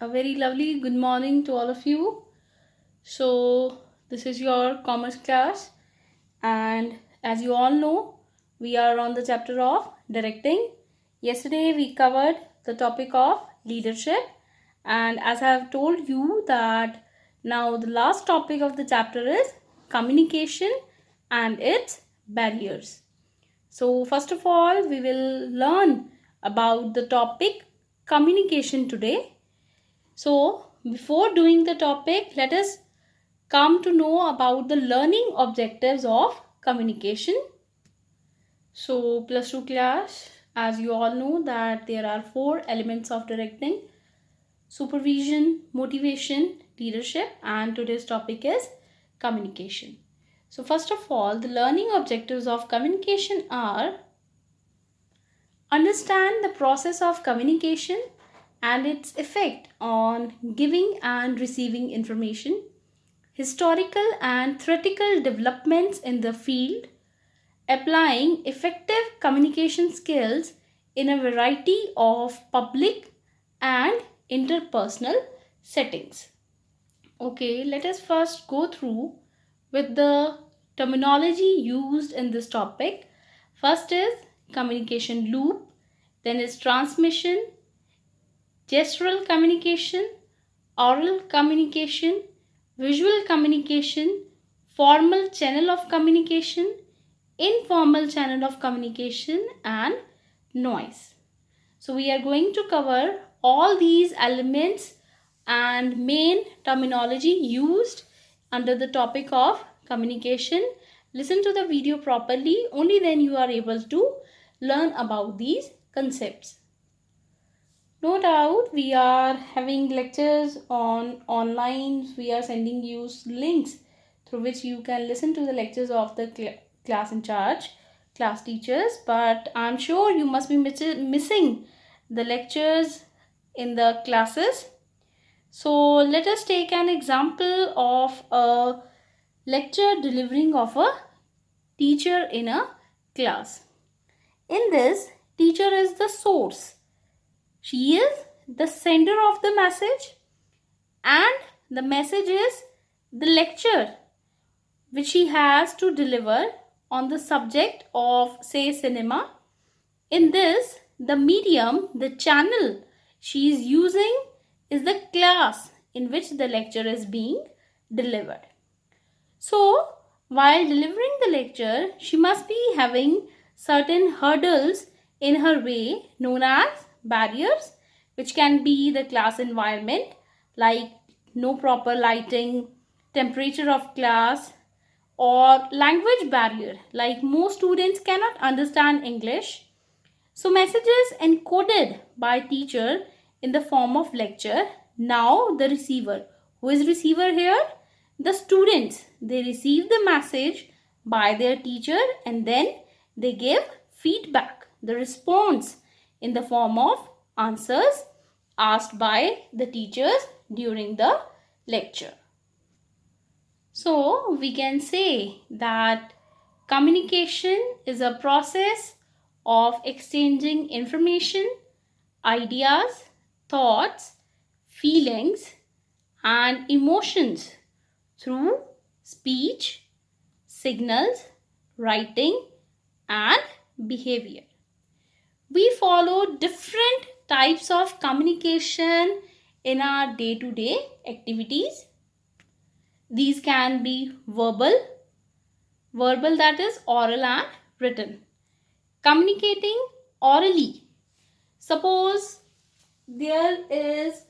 A very lovely good morning to all of you. So, this is your commerce class, and as you all know, we are on the chapter of directing. Yesterday, we covered the topic of leadership, and as I have told you, that now the last topic of the chapter is communication and its barriers. So, first of all, we will learn about the topic communication today. So, before doing the topic, let us come to know about the learning objectives of communication. So, plus 2 class, as you all know, that there are 4 elements of directing: supervision, motivation, leadership, and today's topic is communication. So, first of all, the learning objectives of communication are: understand the process of communication and its effect on giving and receiving information, historical and theoretical developments in the field, applying effective communication skills in a variety of public and interpersonal settings. Okay, let us first go through with the terminology used in this topic. First is communication loop, then is transmission, gestural communication, oral communication, visual communication, formal channel of communication, informal channel of communication, and noise. So we are going to cover all these elements and main terminology used under the topic of communication. Listen to the video properly, only then you are able to learn about these concepts. No doubt we are having lectures on online. We are sending you links through which you can listen to the lectures of the class in charge, class teachers, but I'm sure you must be missing the lectures in the classes. So let us take an example of a lecture delivering of a teacher in a class. In this, teacher is the source. She is the sender of the message, and the message is the lecture which she has to deliver on the subject of, say, cinema. In this, the medium, the channel she is using is the class in which the lecture is being delivered. So, while delivering the lecture, she must be having certain hurdles in her way known as barriers, which can be the class environment, like no proper lighting, temperature of class, or language barrier, like most students cannot understand English. So messages encoded by teacher in the form of lecture. Now the receiver. Who is receiver here? The students. They receive the message by their teacher and then they give feedback, the response in the form of answers asked by the teachers during the lecture. So we can say that communication is a process of exchanging information, ideas, thoughts, feelings, and emotions through speech, signals, writing, and behavior. We follow different types of communication in our day-to-day activities. These can be verbal that is oral and written. Communicating orally. Suppose there is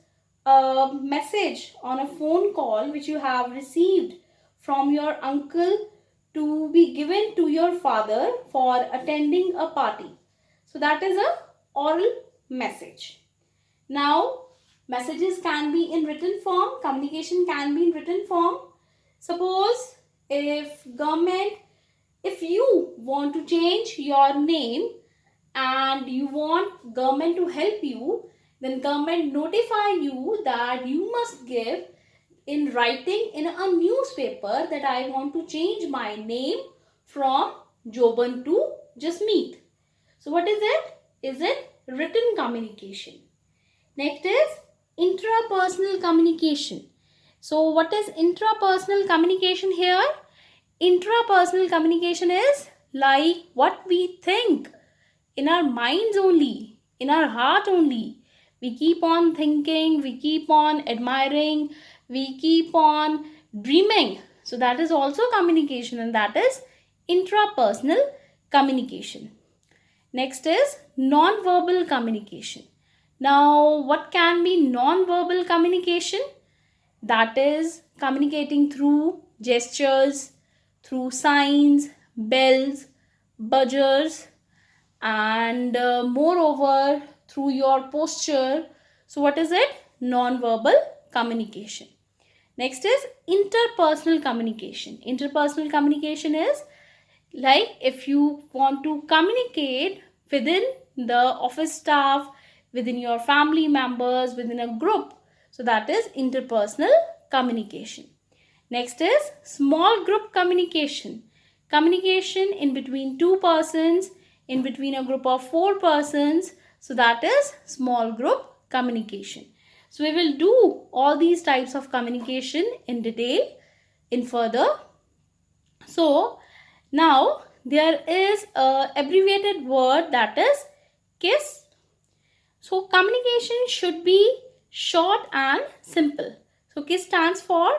a message on a phone call which you have received from your uncle to be given to your father for attending a party. So that is a oral message. Now, messages can be in written form. Communication can be in written form. Suppose if you want to change your name and you want government to help you, then government notify you that you must give in writing in a newspaper that I want to change my name from Joban to Jasmeet. So what is it? Is it written communication? Next is intrapersonal communication. So what is intrapersonal communication here? Intrapersonal communication is like what we think in our minds only, in our heart only. We keep on thinking, we keep on admiring, we keep on dreaming. So that is also communication, and that is intrapersonal communication. Next is non-verbal communication. Now, what can be non-verbal communication? That is communicating through gestures, through signs, bells, buzzers, and moreover through your posture. So what is it? Non-verbal communication. Next is interpersonal communication. Interpersonal communication is like if you want to communicate within the office staff, within your family members, within a group. So that is interpersonal communication. Next is small group communication. Communication in between two persons, in between a group of 4 persons. So that is small group communication. So we will do all these types of communication in detail in further. So now there is a abbreviated word, that is KISS. So communication should be short and simple. So KISS stands for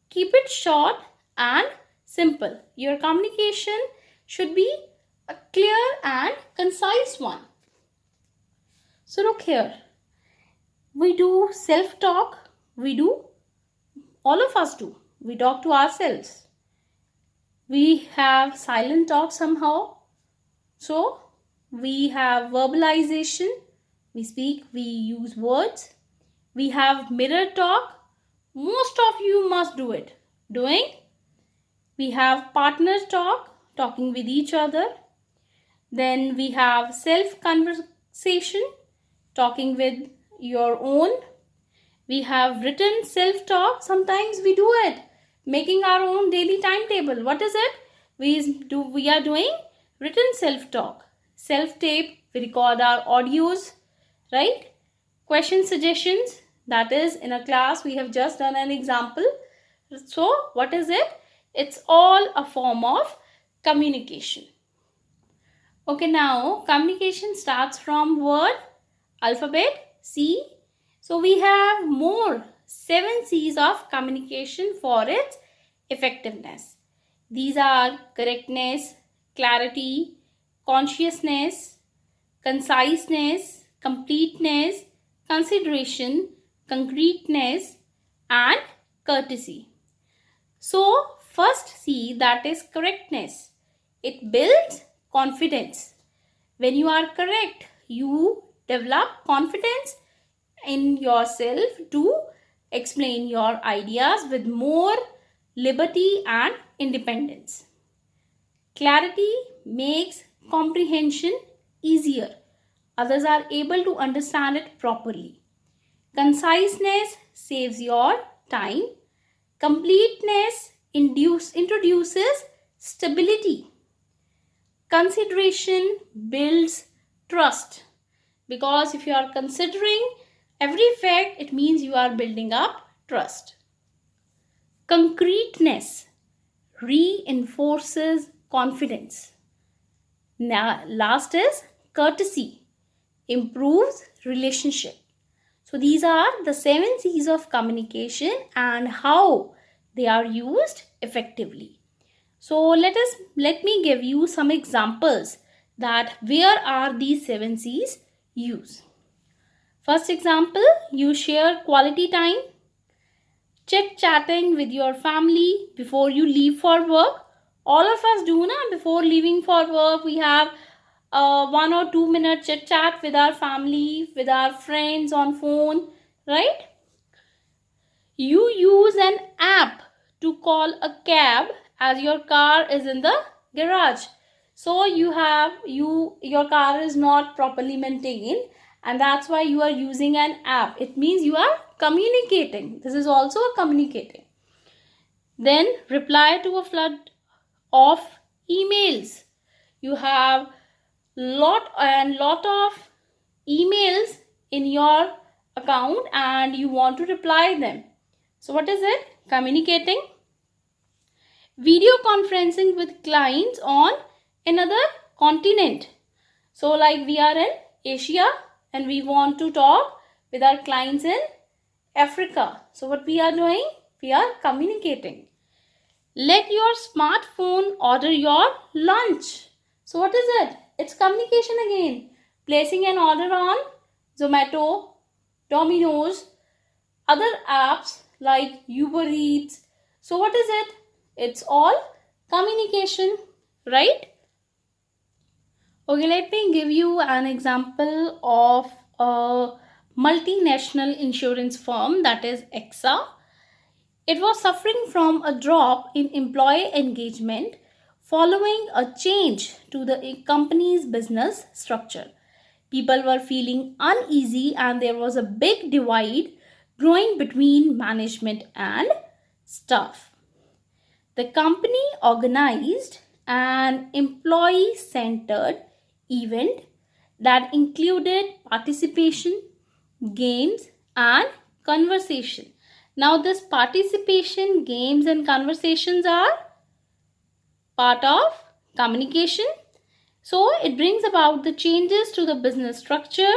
keep it short and simple. Your communication should be a clear and concise one. So look here. We do self-talk. All of us do. We talk to ourselves. We have silent talk somehow. So we have verbalization. We speak, we use words. We have mirror talk. Most of you must do it. Doing. We have partner talk, talking with each other. Then we have self-conversation, talking with your own. We have written self-talk. Sometimes we do it, making our own daily timetable. What is it? We are doing written self-talk. Self-tape, we record our audios, right? Question suggestions, that is in a class we have just done an example. So what is it? It's all a form of communication. Okay, now communication starts from word alphabet C. So we have more 7 C's of communication for its effectiveness. These are correctness, clarity, consciousness, conciseness, completeness, consideration, concreteness, and courtesy. So first C, that is correctness. It builds confidence. When you are correct, you develop confidence in yourself to explain your ideas with more liberty and independence. Clarity makes comprehension easier. Others are able to understand it properly. Conciseness saves your time. Completeness introduces stability. Consideration builds trust, because if you are considering every fact, it means you are building up trust. Concreteness reinforces confidence. Now, last is courtesy, improves relationship. So these are the 7 C's of communication and how they are used effectively. So let me give you some examples that where are these 7 C's used. First example, you share quality time, chit-chatting with your family before you leave for work. All of us do na, before leaving for work, we have 1 or 2 minute chit-chat with our family, with our friends on phone, right? You use an app to call a cab as your car is in the garage. So your car is not properly maintained, and that's why you are using an app. It means you are communicating. This is also a communicating. Then reply to a flood of emails. You have lot of emails in your account and you want to reply them. So what is it? Communicating. Video conferencing with clients on another continent. So like we are in Asia and we want to talk with our clients in Africa. So what we are doing? We are communicating. Let your smartphone order your lunch. So what is it? It's communication again. Placing an order on Zomato, Domino's, other apps like Uber Eats. So what is it? It's all communication, right? Okay, let me give you an example of a multinational insurance firm, that is AXA. It was suffering from a drop in employee engagement following a change to the company's business structure. People were feeling uneasy and there was a big divide growing between management and staff. The company organized an employee centered event that included participation, games, and conversation. Now, this participation, games, and conversations are part of communication. So, it brings about the changes to the business structure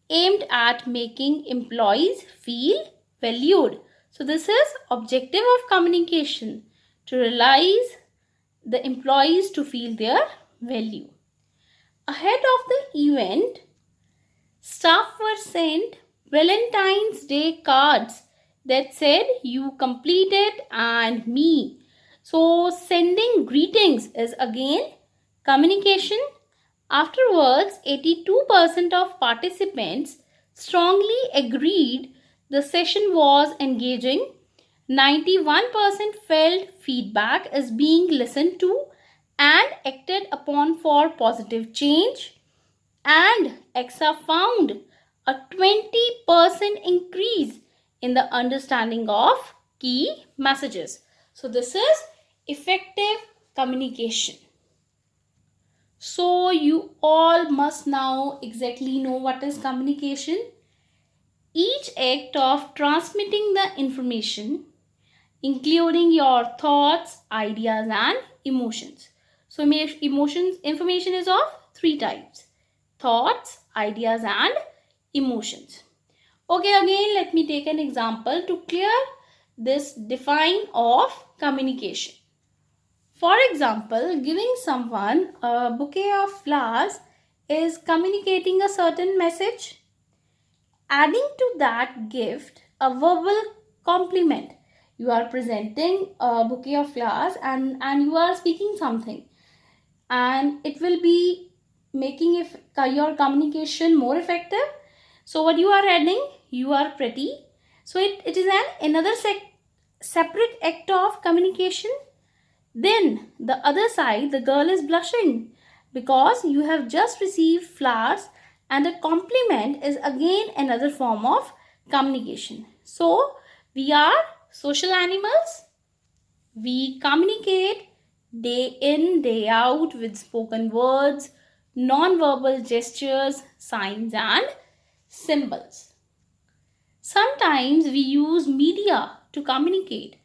aimed at making employees feel valued. So, this is objective of communication, to realize the employees to feel their value. Ahead of the event, staff were sent Valentine's Day cards that said you completed and me. So sending greetings is again communication. Afterwards, 82% of participants strongly agreed the session was engaging. 91% felt feedback is being listened to and acted upon for positive change. And AXA found a 20% increase in the understanding of key messages. So this is effective communication. So you all must now exactly know what is communication. Each act of transmitting the information, including your thoughts, ideas, and emotions. So information is of three types: thoughts, ideas, and emotions. Okay, again let me take an example to clear this define of communication. For example, giving someone a bouquet of flowers is communicating a certain message. Adding to that gift a verbal compliment. You are presenting a bouquet of flowers and you are speaking something, and it will be making your communication more effective. So what you are adding? You are pretty. So it is another separate act of communication. Then the other side, the girl is blushing because you have just received flowers, and a compliment is again another form of communication. So we are social animals. We communicate day in, day out with spoken words, non-verbal gestures, signs, and symbols. Sometimes we use media to communicate.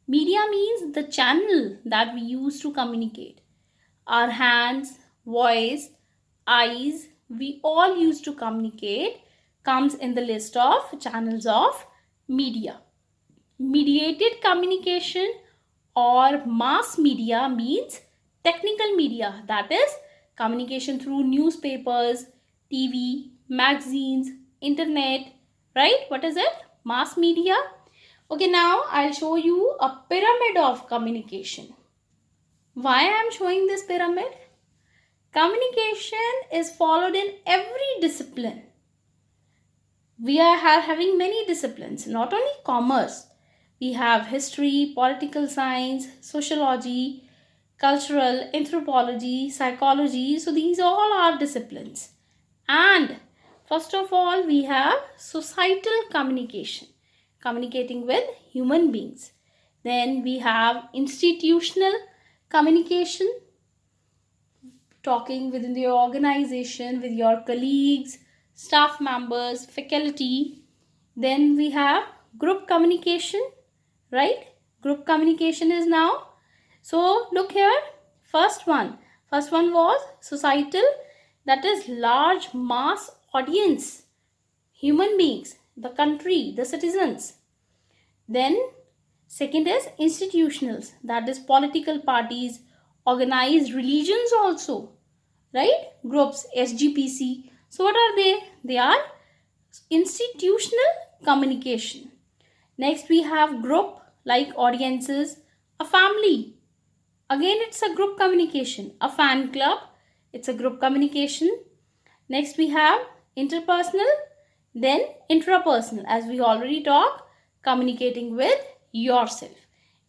Media means the channel that we use to communicate. Our hands, voice, eyes, we all use to communicate, comes in the list of channels of media. Mediated communication or mass media means technical media, that is communication through newspapers, TV, magazines, internet, right? What is it? Mass media. Okay, now I'll show you a pyramid of communication. Why I am showing this pyramid? Communication is followed in every discipline. We are having many disciplines, not only commerce. We have history, political science, sociology, cultural, anthropology, psychology. So these all are disciplines. And first of all, we have societal communication, communicating with human beings. Then we have institutional communication, talking within your organization with your colleagues, staff members, faculty. Then we have group communication, right? Group communication is now. So look here, first one was societal, that is large mass audience, human beings, the country, the citizens. Then second is institutionals, that is political parties, organized religions also, right? Groups, SGPC. So what are they? They are institutional communication. Next we have group, like audiences, a family. Again it's a group communication. A fan club, it's a group communication. Next we have interpersonal, then intrapersonal, as we already talked, communicating with yourself.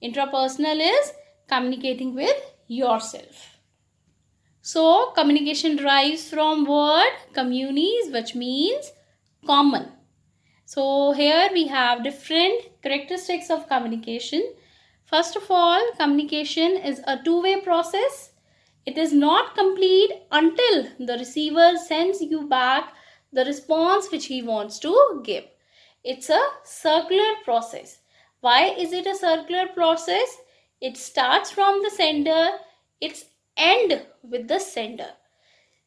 Intrapersonal is communicating with yourself. So communication derives from word communis, which means common. So here we have different characteristics of communication. First of all, communication is a two-way process. It is not complete until the receiver sends you back the response which he wants to give. It's a circular process. Why is it a circular process? It starts from the sender, it's end with the sender.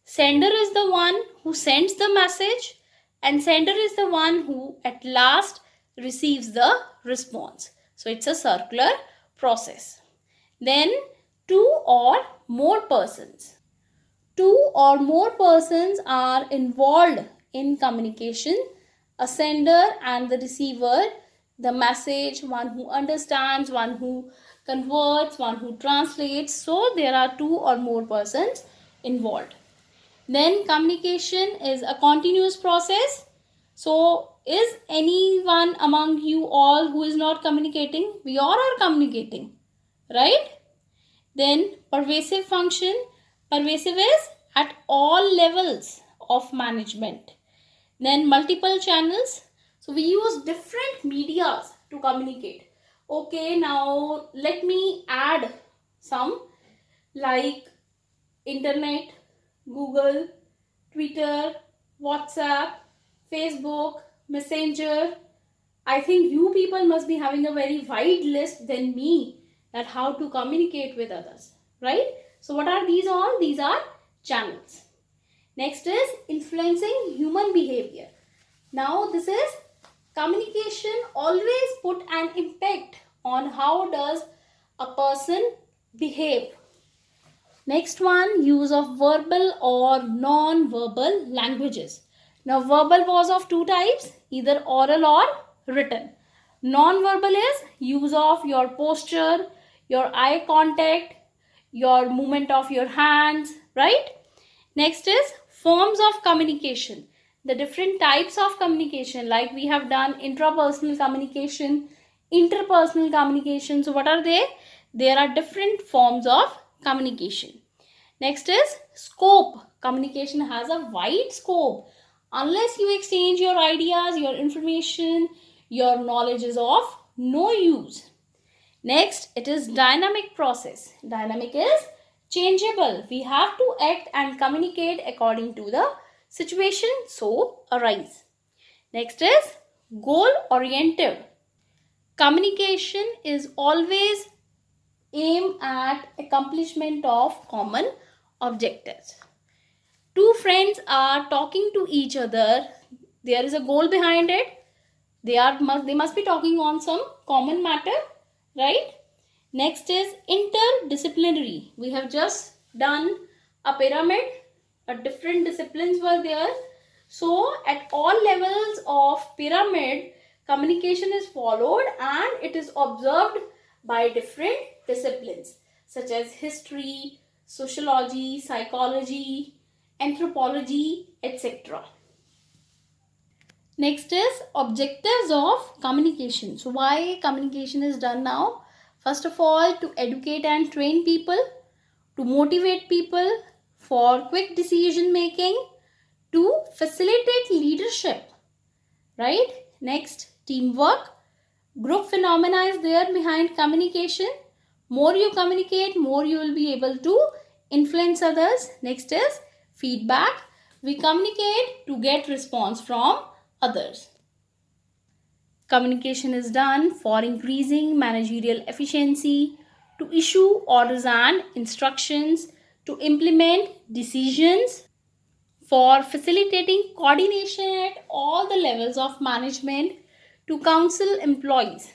Sender is the one who sends the message, and sender is the one who at last receives the response. So it's a circular process. Then two or more persons. Two or more persons are involved in communication. A sender and the receiver, the message, one who understands, one who converts, one who translates. So there are two or more persons involved. Then communication is a continuous process. So is anyone among you all who is not communicating? We all are communicating, right? Then pervasive function. Pervasive is at all levels of management. Then multiple channels. So we use different medias to communicate. Okay, now let me add some, like internet, Google, Twitter, WhatsApp, Facebook, Messenger. I think you people must be having a very wide list than me that how to communicate with others, right? So what are these all? These are channels. Next is influencing human behavior. Now this is communication always put an impact on how does a person behave. Next one, use of verbal or non-verbal languages. Now verbal was of two types, either oral or written. Non-verbal is use of your posture, your eye contact, your movement of your hands, right? Next is forms of communication. The different types of communication, like we have done intrapersonal communication, interpersonal communication. So what are they? There are different forms of communication. Next is scope. Communication has a wide scope. Unless you exchange your ideas, your information, your knowledge is of no use. Next, it is dynamic process. Dynamic is changeable. We have to act and communicate according to the situation so arise. Next is goal oriented. Communication is always aim at accomplishment of common objectives. Two friends are talking to each other. There is a goal behind it. They must be talking on some common matter, right? Next is interdisciplinary. We have just done a pyramid. Different disciplines were there. So at all levels of pyramid, communication is followed and it is observed by different disciplines such as history, sociology, psychology, anthropology, etc. Next is objectives of communication. So why communication is done now? First of all, to educate and train people, to motivate people for quick decision making, to facilitate leadership, right? Next, teamwork. Group phenomena is there behind communication. More you communicate, more you will be able to influence others. Next is feedback. We communicate to get response from others. Communication is done for increasing managerial efficiency, to issue orders and instructions, to implement decisions, for facilitating coordination at all the levels of management, to counsel employees.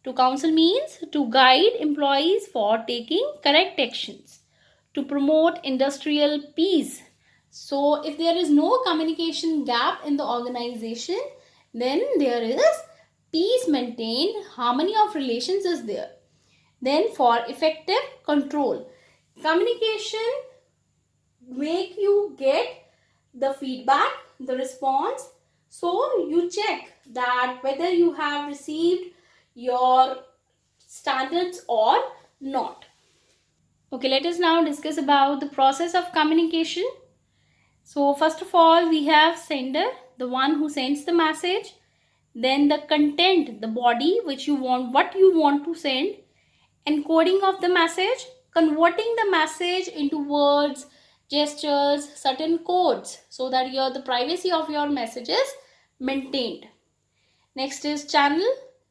To counsel means to guide employees for taking correct actions, to promote industrial peace. So, if there is no communication gap in the organization, then there is peace maintained, harmony of relations is there. Then, for effective control, communication make you get the feedback, the response. So you check that whether you have received your standards or not. Okay, let us now discuss about the process of communication. So first of all, we have sender, the one who sends the message. Then the content, the body which you want, what you want to send. Encoding of the message, converting the message into words, gestures, certain codes, so that the privacy of your message is maintained. Next is channel,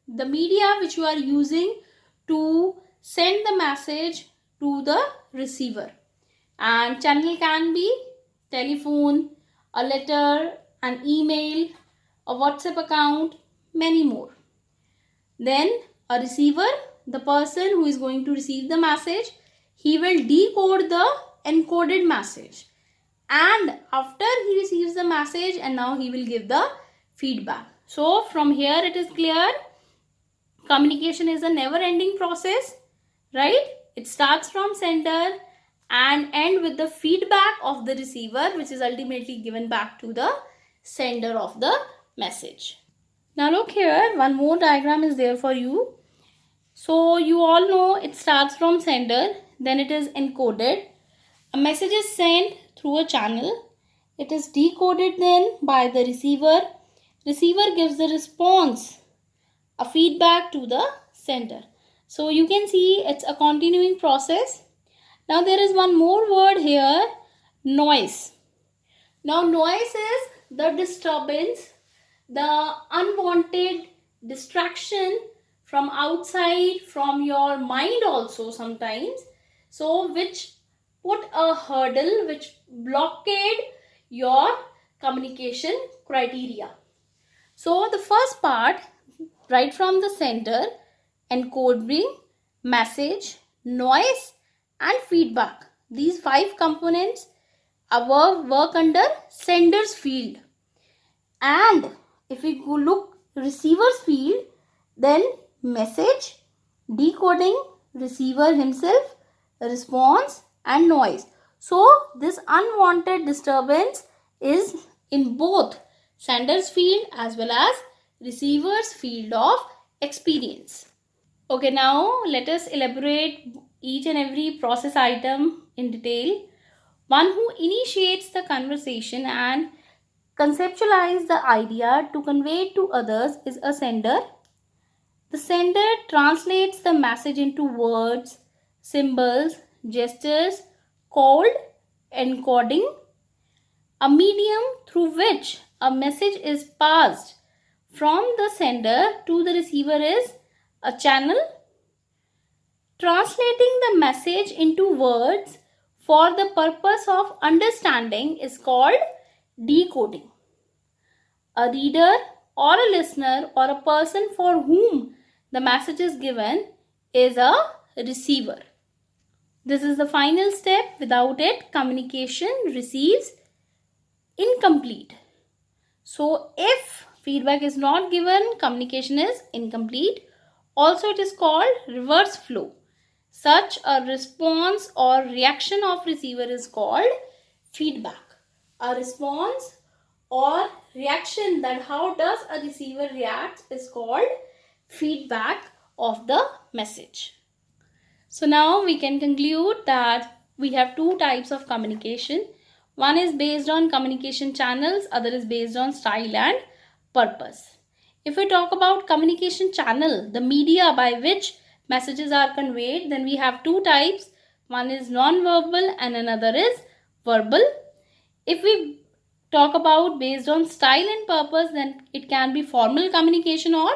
the media which you are using to send the message to the receiver. And channel can be telephone, a letter, an email, a WhatsApp account, many more. Then a receiver, the person who is going to receive the message, he will decode the encoded message, and after he receives the message, and now he will give the feedback. So from here it is clear, communication is a never ending process, right? It starts from sender and end with the feedback of the receiver, which is ultimately given back to the sender of the message. Now look here, one more diagram is there for you. So you all know it starts from sender, then it is encoded. A message is sent through a channel. It is decoded then by the receiver. Receiver gives the response, a feedback to the sender. So you can see it's a continuing process. Now there is one more word here, noise. Now noise is the disturbance, the unwanted distraction from outside, from your mind also sometimes. So which put a hurdle, which blockade your communication criteria. So the first part, right from the center, encoding, message, noise and feedback. These 5 components work under sender's field. And if we go look receiver's field, then message, decoding, receiver himself, response and noise. So this unwanted disturbance is in both sender's field as well as receiver's field of experience. Okay, now let us elaborate each and every process item in detail. One who initiates the conversation and conceptualize the idea to convey it to others is a sender. The sender translates the message into words, symbols, gestures called encoding. A medium through which a message is passed from the sender to the receiver is a channel. Translating the message into words for the purpose of understanding is called decoding. A reader or a listener or a person for whom the message is given is a receiver. This is the final step. Without it, communication receives incomplete. So if feedback is not given, communication is incomplete. Also, it is called reverse flow. Such a response or reaction of receiver is called feedback. A response or reaction, that how does a receiver react, is called feedback of the message. So now we can conclude that we have 2 types of communication. One is based on communication channels, other is based on style and purpose. If we talk about communication channel, the media by which messages are conveyed, then we have 2 types. One is non-verbal and another is verbal. If we talk about based on style and purpose, then it can be formal communication or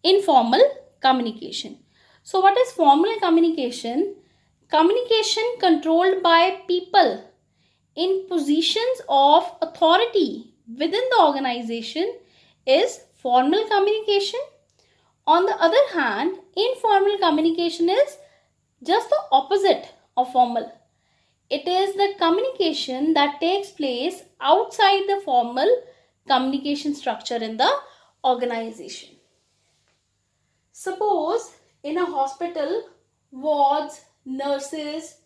informal communication. So what is formal communication? Communication controlled by people in positions of authority within the organization is formal communication. On the other hand, informal communication is just the opposite of formal. It is the communication that takes place outside the formal communication structure in the organization. Suppose in a hospital, wards, nurses,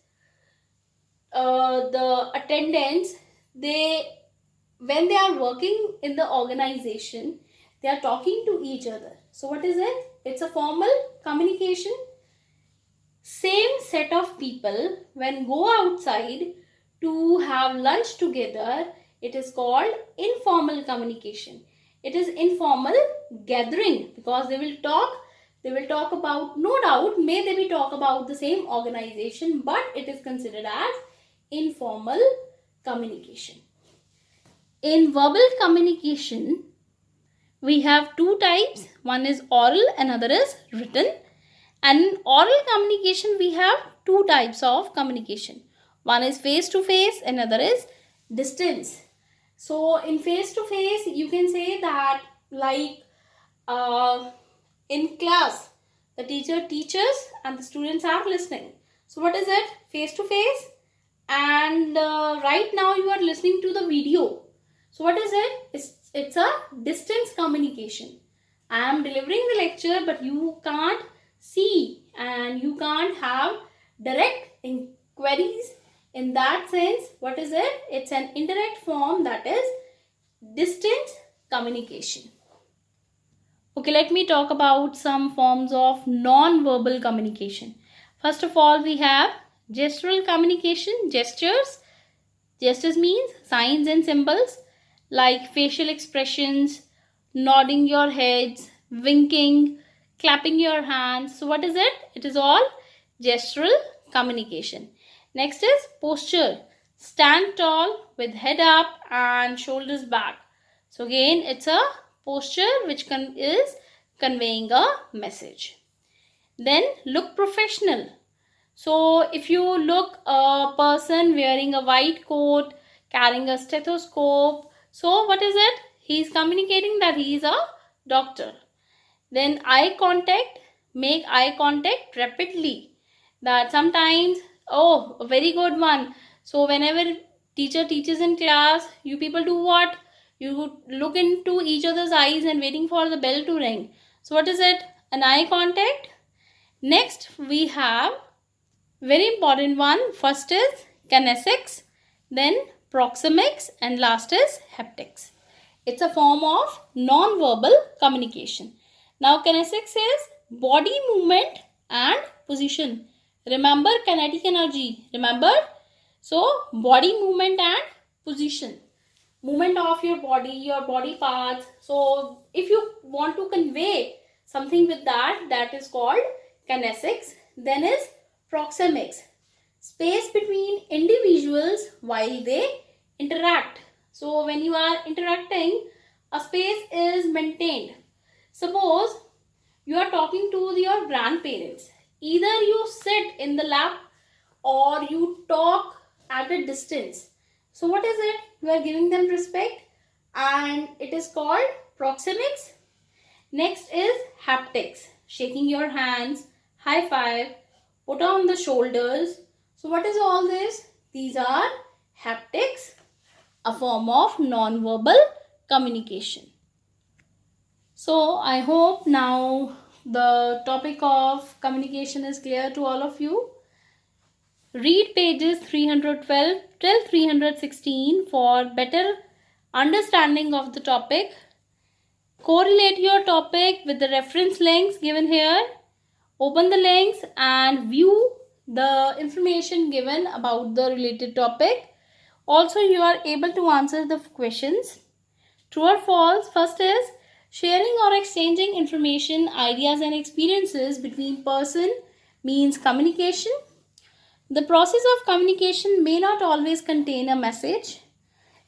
the attendants, when they are working in the organization, they are talking to each other. So what is it? It's a formal communication. Same set of people when go outside to have lunch together, it is called informal communication. It is informal gathering because they will talk about, no doubt, may they be talk about the same organization, but it is considered as informal communication. In verbal communication, we have two types. One is oral, another is written. And in oral communication, we have two types of communication. One is face to face, another is distance. So in face to face, you can say that like in class, the teacher teaches and the students are listening. So what is it? Face to face. And right now you are listening to the video. So what is it? It's a distance communication. I am delivering the lecture, but you can't see and you can't have direct inquiries. In that sense, what is it? It's an indirect form, that is distance communication. Okay, let me talk about some forms of non-verbal communication. First of all, we have gestural communication. Gestures means signs and symbols like facial expressions, nodding your heads, winking, clapping your hands. So what is it? It is all gestural communication. Next is posture. Stand tall with head up and shoulders back. So again, it's a posture which is conveying a message. Then look professional. So if you look a person wearing a white coat, carrying a stethoscope, so what is it? He is communicating that he is a doctor. Then eye contact, make eye contact rapidly. That sometimes, oh, a very good one. So whenever teacher teaches in class, you people do what? You look into each other's eyes and waiting for the bell to ring. So what is it? An eye contact. Next we have very important one. First is kinesics, then proxemics, and last is haptics. It's a form of non-verbal communication. Now kinesics is body movement and position. Remember kinetic energy. Remember? So body movement and position. Movement of your body parts. So if you want to convey something with that is called kinesics. Then is proxemics. Space between individuals while they interact. So when you are interacting, a space is maintained. Suppose you are talking to your grandparents. Either you sit in the lap or you talk at a distance. So what is it? You are giving them respect and it is called proxemics. Next is haptics. Shaking your hands, high five, put on the shoulders. So what is all this? These are haptics, a form of non-verbal communication. So I hope now the topic of communication is clear to all of you. Read pages 312 till 316 for better understanding of the topic. Correlate your topic with the reference links given here. Open the links and view the information given about the related topic. Also, you are able to answer the questions. True or false? First is sharing or exchanging information, ideas and experiences between person means communication. The process of communication may not always contain a message.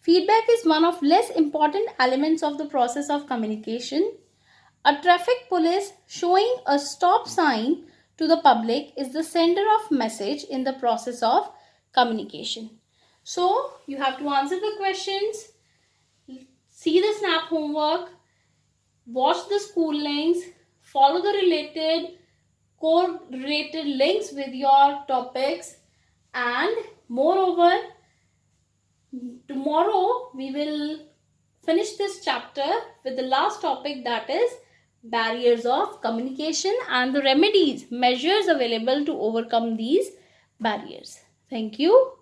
Feedback is one of less important elements of the process of communication. A traffic police showing a stop sign to the public is the sender of message in the process of communication. So you have to answer the questions, see the snap homework, watch the school links, follow the related correlated links with your topics, and moreover, tomorrow we will finish this chapter with the last topic, that is barriers of communication and the remedies, measures available to overcome these barriers. Thank you.